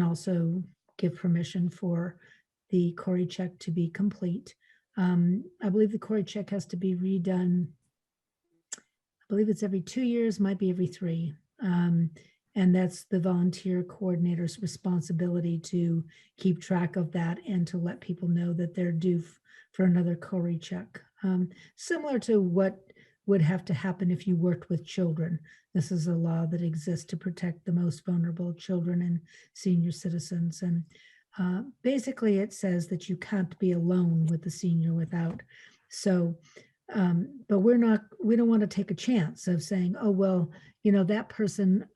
also give permission for the CORI check to be complete. I believe the CORI check has to be redone. I believe it's every 2 years, might be every 3. And that's the volunteer coordinator's responsibility to keep track of that and to let people know that they're due for another CORI check. similar to what would have to happen if you worked with children. This is a law that exists to protect the most vulnerable children and senior citizens. And basically it says that you can't be alone with the senior without. So, but we don't want to take a chance of saying, oh, well, that person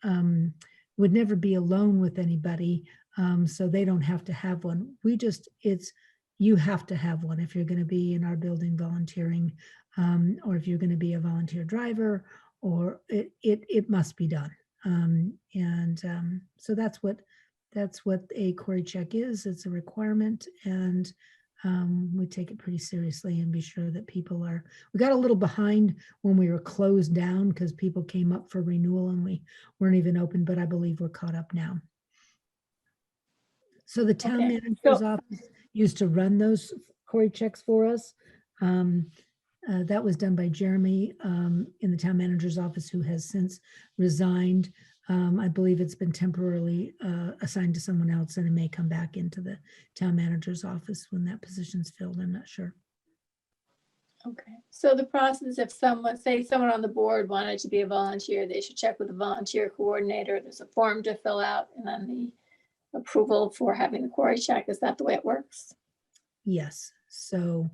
would never be alone with anybody. So they don't have to have one. You have to have one if you're going to be in our building volunteering, or if you're going to be a volunteer driver, or it must be done. So that's what a Cory check is. It's a requirement, and we take it pretty seriously and be sure that we got a little behind when we were closed down because people came up for renewal and we weren't even open, but I believe we're caught up now. So the town Okay, manager's office used to run those Cory checks for us. That was done by Jeremy in the town manager's office, who has since resigned. I believe it's been temporarily assigned to someone else, and it may come back into the town manager's office when that position's filled. I'm not sure. okay. So the process, if someone on the board wanted to be a volunteer, they should check with the volunteer coordinator. There's a form to fill out, and then the approval for having the Cory check. Is that the way it works? Yes. So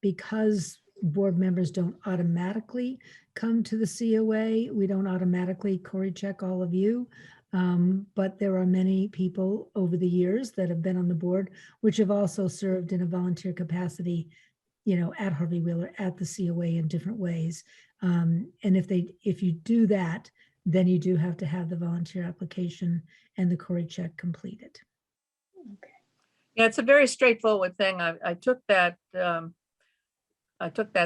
because board members don't automatically come to the COA, we don't automatically Cory check all of you. But there are many people over the years that have been on the board, which have also served in a volunteer capacity, at Harvey Wheeler, at the COA in different ways. And if you do that, then you do have to have the volunteer application and the Cory check completed. Okay. Yeah, it's a very straightforward thing. I took that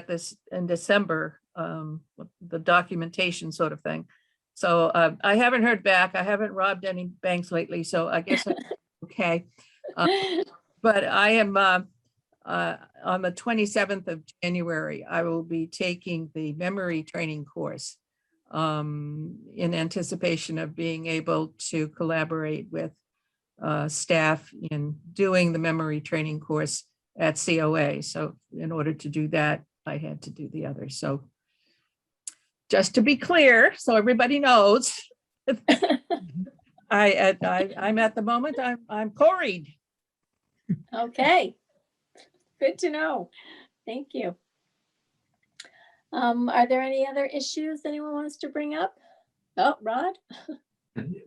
this in December, the documentation sort of thing. So I haven't heard back. I haven't robbed any banks lately, so I guess I'm okay. But I am on the 27th of January, I will be taking the memory training course in anticipation of being able to collaborate with staff in doing the memory training course at COA. So in order to do that, I had to do the other. So just to be clear, so everybody knows, I'm at the moment, I'm Cory'd. Okay, good to know. Thank you. Are there any other issues anyone wants to bring up? Oh, Rod?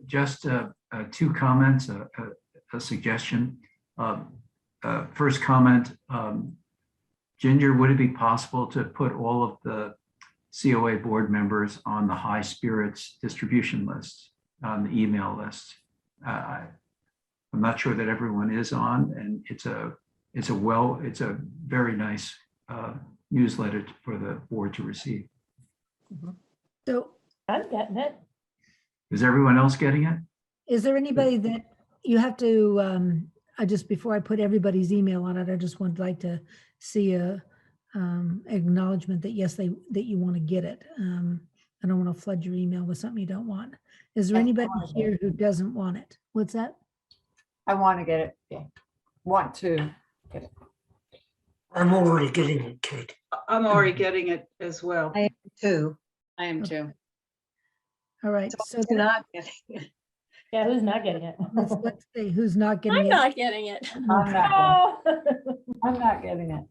Just two comments, a suggestion. First comment, Ginger, would it be possible to put all of the COA board members on the high spirits distribution list, on the email list? I'm not sure that everyone is on, and it's a very nice newsletter for the board to receive. So I'm getting it. Is everyone else getting it? is there anybody that you have to, before I put everybody's email on it, I just would like to see a acknowledgement that yes, that you want to get it. I don't want to flood your email with something you don't want. Is there anybody here who doesn't want it? What's that? I want to get it. Yeah. Want to get it. I'm already getting it, Kate. I'm already getting it as well. I am too. I am too. All right, so You're not getting it. Yeah, who's not getting it? let's see who's not getting I'm it. not getting it. I'm not, I'm not getting it.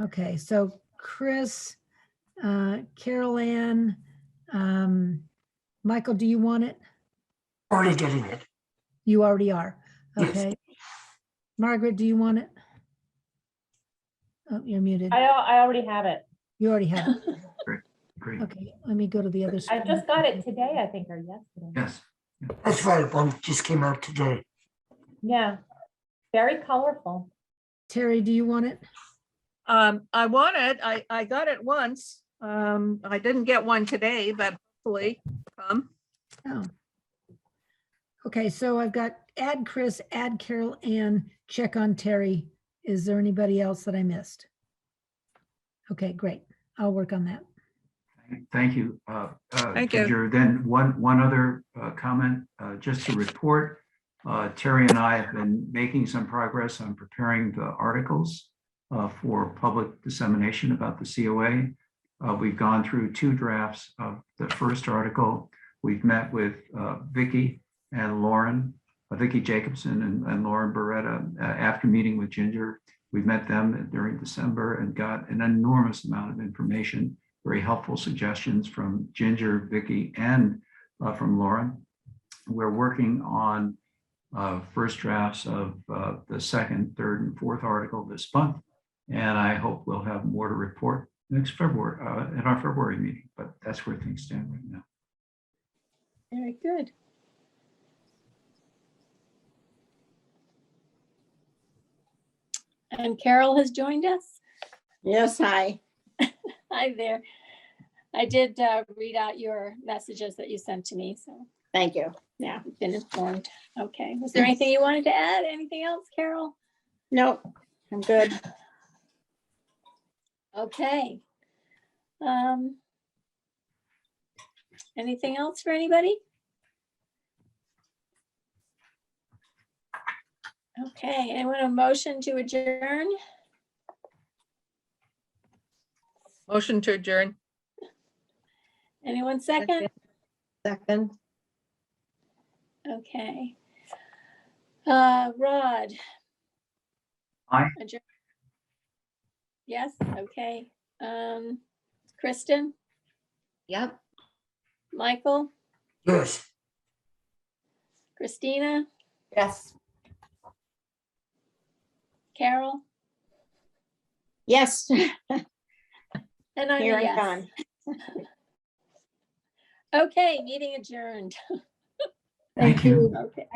Okay, so Chris, Carol Ann, Michael, do you want it? Already getting it. You already are. Yes. Okay. Margaret, do you want it? Oh, you're muted. I already have it. You already have it. Great. Okay, let me go to the other I screen. just got it today, I think, or yesterday. Yes. That's right, one just came out today. Yeah, very colorful. Terry, do you want it? I want it. I got it once. I didn't get one today, but hopefully come. Oh. Okay, so I've got add Chris, add Carol Ann, check on Terry. Is there anybody else that I missed? Okay, great. I'll work on that. Thank you. Thank you. Ginger. Then one other comment, just to report, Terry and I have been making some progress on preparing the articles for public dissemination about the COA. We've gone through 2 drafts of the first article. We've met with Vicki and Lauren, Vicki Jacobson and Lauren Beretta after meeting with Ginger. We met them during December and got an enormous amount of information, very helpful suggestions from Ginger, Vicki, and from Lauren. We're working on first drafts of the second, third, and fourth article this month. And I hope we'll have more to report next February, in our February meeting, but that's where things stand right now. Very good. And Carol has joined us. Yes, hi. Hi there. I did read out your messages that you sent to me, so Thank you. yeah, we've been informed. Okay, was there anything you wanted to add? Anything else, Carol? Nope, I'm good. Okay. Anything else for anybody? Okay, anyone a motion to adjourn? Motion to adjourn. Anyone second? Second, Okay. Rod? Aye. Adjourn. Yes, okay. Kristen? Yep. Michael? Yes. Christina? Yes. Carol? Yes, And I'm here a and yes. gone. Okay, meeting adjourned. Thank you. Okay.